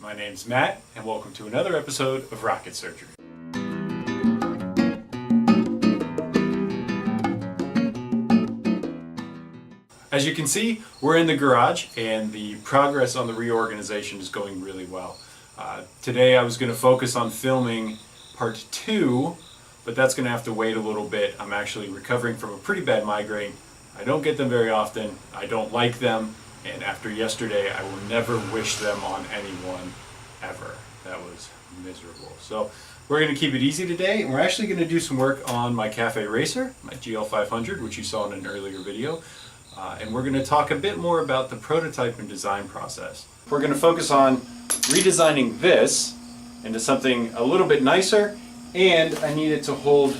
My name's Matt, and welcome to another episode of Rocket Surgery. As you can see, we're in the garage, and the progress on the reorganization is going really well. Today I was going to focus on filming part 2, but that's going to have to wait a little bit. I'm actually recovering from a pretty bad migraine. I don't get them very often, I don't like them, and after yesterday I will never wish them on anyone ever. That was miserable. So we're going to keep it easy today, and we're actually going to do some work on my cafe racer, my GL500, which you saw in an earlier video. And we're going to talk a bit more about the prototype and design process. We're going to focus on redesigning this into something a little bit nicer, and I need it to hold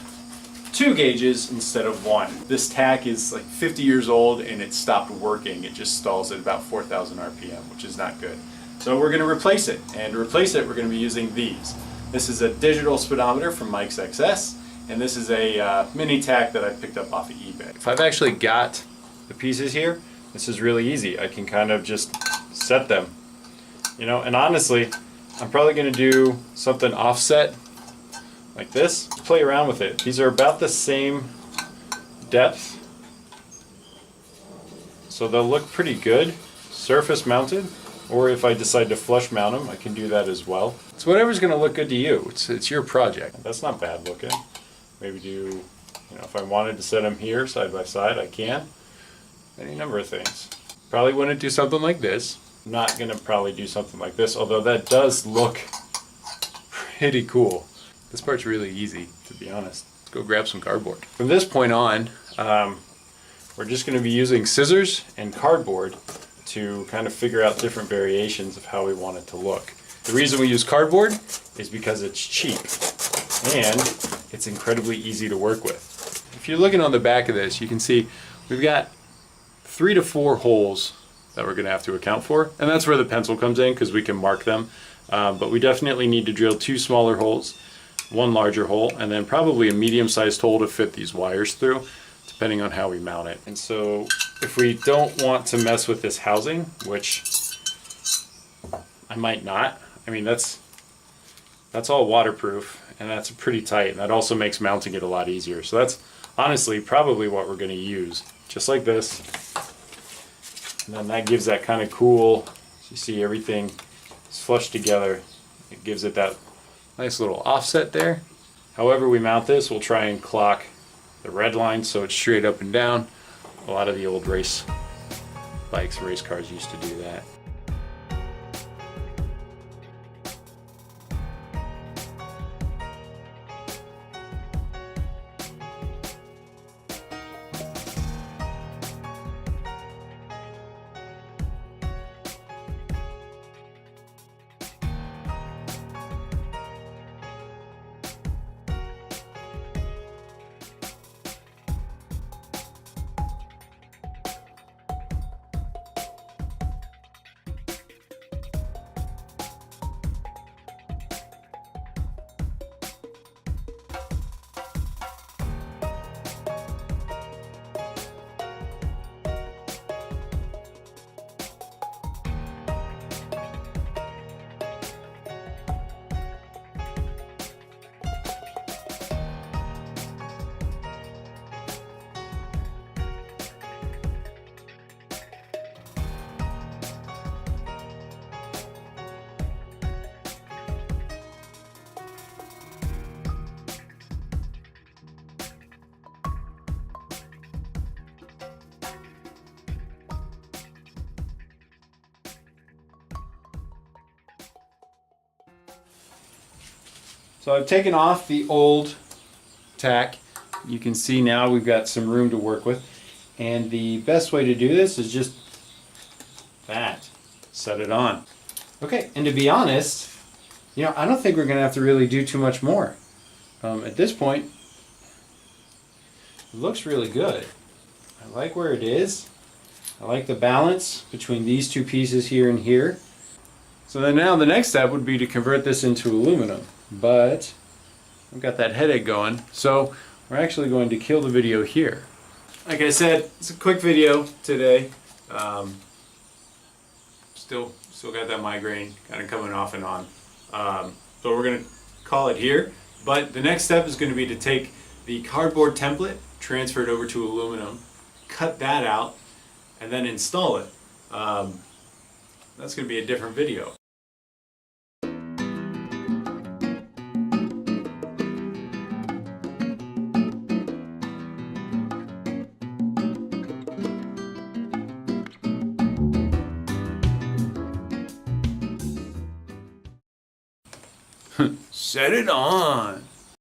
2 gauges instead of 1. This tack is like 50 years old and it stopped working. It just stalls at about 4,000 RPM, which is not good. So we're going to replace it, and to replace it we're going to be using these. This is a digital speedometer from Mike's XS, and this is a mini tack that I picked up off of eBay. If I've actually got the pieces here, this is really easy. I can kind of just set them, you know, and honestly I'm probably going to do something offset like this. Play around with it. These are about the same depth, so they'll look pretty good surface mounted, or if I decide to flush mount them I can do that as well. It's whatever's going to look good to you. It's your project. That's not bad looking. Maybe do, you know, if I wanted to set them here side by side I can. Any number of things. Probably wouldn't do something like this. Not gonna probably do something like this, although that does look pretty cool. This part's really easy, to be honest. Let's go grab some cardboard. From this point on, we're just gonna be using scissors and cardboard to kind of figure out different variations of how we want it to look. The reason we use cardboard is because it's cheap and it's incredibly easy to work with. If you're looking on the back of this, you can see we've got 3 to 4 holes that we're going to have to account for, and that's where the pencil comes in because we can mark them, but we definitely need to drill 2 smaller holes, 1 larger hole, and then probably a medium-sized hole to fit these wires through, depending on how we mount it. And so if we don't want to mess with this housing, which I might not, I mean that's all waterproof and that's pretty tight, and that also makes mounting it a lot easier. So that's honestly probably what we're going to use, just like this. And then that gives that kind of cool, you see everything is flushed together. It gives it that nice little offset there. However we mount this, we'll try and clock the red line so it's straight up and down. A lot of the old race bikes, race cars used to do that. So I've taken off the old tack. You can see now we've got some room to work with. And the best way to do this is just that. Set it on. Okay, and to be honest, you know, I don't think we're going to have to really do too much more. At this point, it looks really good. I like where it is. I like the balance between these 2 pieces here and here. So then now the next step would be to convert this into aluminum. But I've got that headache going, so we're actually going to kill the video here. Like I said, it's a quick video today. Still Still got that migraine kind of coming off and on. So we're going to call it here. But the next step is going to be to take the cardboard template, transfer it over to aluminum, cut that out, and then install it. That's going to be a different video. Set it on.